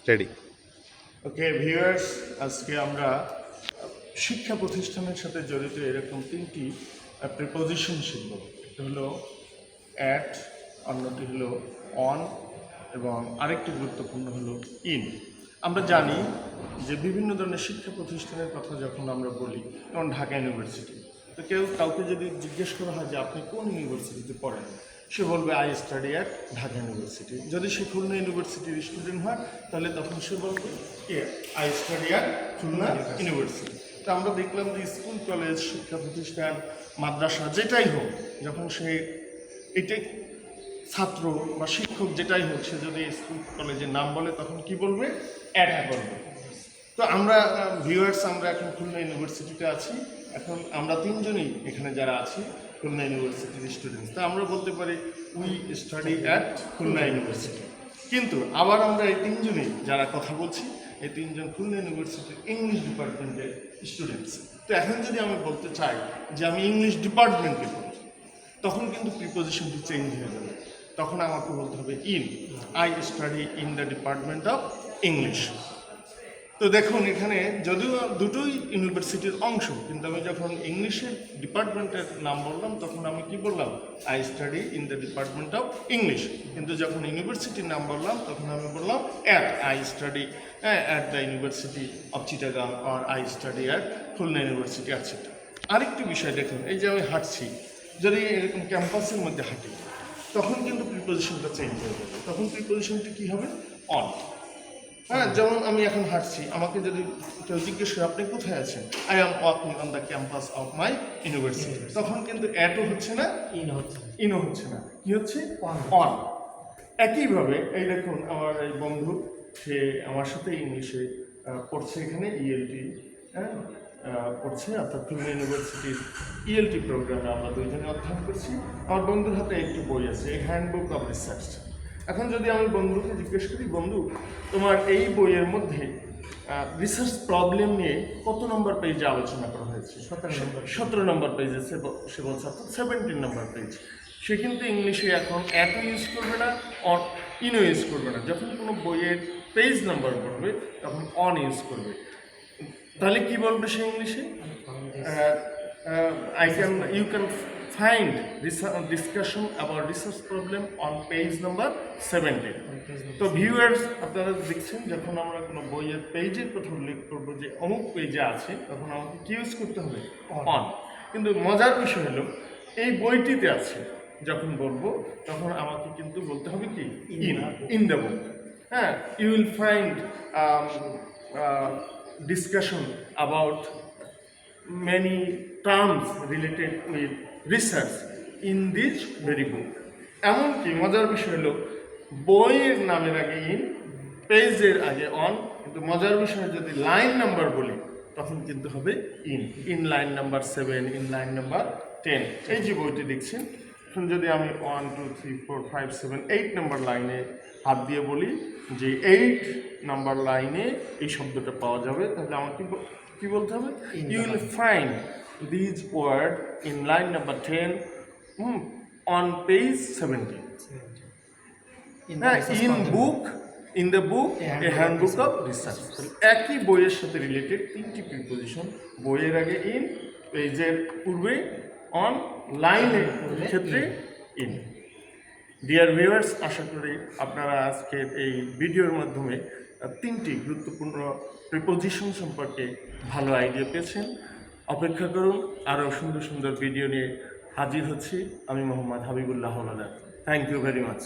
Ready. Okay viewers, আজকে আমরা শিক্ষা প্রতিষ্ঠানের সাথে জড়িত এরকম তিনটি প্রিপোজিশন শিখব। একটা হলো অ্যাট, অন্যটি হলো অন এবং আরেকটি গুরুত্বপূর্ণ হলো ইন। আমরা জানি যে বিভিন্ন ধরনের শিক্ষা প্রতিষ্ঠানের কথা যখন আমরা বলি, যেমন ঢাকা ইউনিভার্সিটি, তো কাউকে যদি জিজ্ঞেস করা হয় যে আপনি কোন ইউনিভার্সিটিতে পড়েন, সে বলবে I study at Dhaka university. যদি সে খুলনা ইউনিভার্সিটির স্টুডেন্ট হয় তাহলে তখন সে বলবে I study at Khulna university. তো আমরা দেখলাম যে স্কুল, কলেজ, শিক্ষা প্রতিষ্ঠান, মাদ্রাসা যেটাই হোক, যখন সে এটাই ছাত্র বা শিক্ষক যেটাই হোক, সে যদি স্কুল কলেজের নাম বলে তখন কি বলবে? অ্যাট বলবে। তো আমরা ভিউয়ার্স, আমরা এখন খুলনা ইউনিভার্সিটিতে আছি। এখন আমরা তিনজনই এখানে যারা আছি খুলনা ইউনিভার্সিটির স্টুডেন্টস, তা আমরা বলতে পারি we study at Khulna university. কিন্তু আবার আমরা এই তিনজনই যারা কথা বলছি, এই তিনজন খুলনা ইউনিভার্সিটির ইংলিশ ডিপার্টমেন্টের স্টুডেন্টস। তো এখন যদি আমি বলতে চাই যে আমি ইংলিশ ডিপার্টমেন্টে পড়ি, তখন কিন্তু প্রিপোজিশনটি চেঞ্জ হয়ে যাবে। তখন আমাকে বলতে হবে in, I study in the department of English. তো দেখুন, এখানে যদিও দুটোই ইউনিভার্সিটির অংশ, কিন্তু আমি যখন ইংলিশের ডিপার্টমেন্টের নাম বললাম তখন আমি কি বললাম? I study in the department of English. কিন্তু যখন ইউনিভার্সিটির নাম বললাম তখন আমি বললাম at, I study at the university of Chittagong, আর I study at Khulna university আছে। আরেকটি বিষয় দেখুন, এই যে আমি হাঁটছি, যদি এরকম ক্যাম্পাসের মধ্যে হাঁটি, তখন কিন্তু প্রিপোজিশনটা চেঞ্জ হয়ে যাবে। তখন প্রিপোজিশনটি কী হবে? অন। হ্যাঁ, যেমন আমি এখন হাঁটছি, আমাকে যদি কেউ জিজ্ঞেস করে আপনি কোথায় আছেন, I am walking on the campus of my university, তখন কিন্তু অ্যাটও হচ্ছে না, ইনও হচ্ছে না, কি হচ্ছে? অন। একইভাবে এই দেখুন, আমার এই বন্ধু, সে আমার সাথে ইংলিশে পড়ছে, এখানে ইএলটি পড়ছে, অর্থাৎ খুলনা ইউনিভার্সিটির ইএলটি প্রোগ্রামে আমরা দুইজনে অধ্যয়ন করছি। আমার বন্ধুর হাতে একটি বই আছে, এই হ্যান্ডবুক অফ রিসার্চ। এখন যদি আমি বন্ধুকে জিজ্ঞেস করি, বন্ধু তোমার এই বইয়ের মধ্যে রিসার্চ প্রবলেম নিয়ে কত নম্বর পেজে আলোচনা করা হয়েছে? 17 নম্বর পেজে। সে বলছে অর্থাৎ 17 নম্বর পেজ। সে কিন্তু ইংলিশে এখন অ্যাটও ইউজ করবে না, অন ইনও ইউজ করবে না। যখন কোনো বইয়ের পেজ নাম্বার বলবে তখন অন ইউজ করবে। তাহলে কি বলবে সে ইংলিশে? You can find discussion about research problem on page number 17. তো ভিউয়ার্স, আপনারা দেখছেন, যখন আমরা কোনো বইয়ের পেজের কথা উল্লেখ করবো যে অমুক পেজে আছে, তখন আমাকে কি ইউজ করতে হবে? অন। কিন্তু মজার বিষয় হলো, এই বইটিতে আছে যখন বলবো তখন আমাকে কিন্তু বলতে হবে কি? In the book. হ্যাঁ, you will find discussion about many terms related with research in this very book. এমনকি মজার বিষয় হলো, বইয়ের নামের আগে ইন, পেজের আগে অন, কিন্তু মজার বিষয় যদি লাইন নাম্বার বলি তখন কিন্তু হবে in line number 7, in line number 10। এই যে বইটি দেখছেন, এখন যদি আমি 1 2 3 4 5 7 8 নাম্বার লাইনে হাত দিয়ে বলি যে 8 নাম্বার লাইনে এই শব্দটা পাওয়া যাবে, তাহলে আমাকে কি বলতে হবে? You will find this word in line number 10 on page 17। In the book a handbook of research. একই বইয়ের সাথে রিলেটেড তিনটি প্রিপোজিশন, বইয়ের আগে ইন, পেজের পূর্বে অন, লাইনের ক্ষেত্রে ইন। ডিয়ার ভিউয়ার্স, আশা করি আপনারা আজকের এই ভিডিওর মাধ্যমে তিনটি গুরুত্বপূর্ণ প্রিপোজিশন সম্পর্কে ভালো আইডিয়া পেয়েছেন। অপেক্ষা করুন, আরও সুন্দর সুন্দর ভিডিও নিয়ে হাজির হচ্ছি। আমি Mohammad Habibullah Howlader. Thank you very much.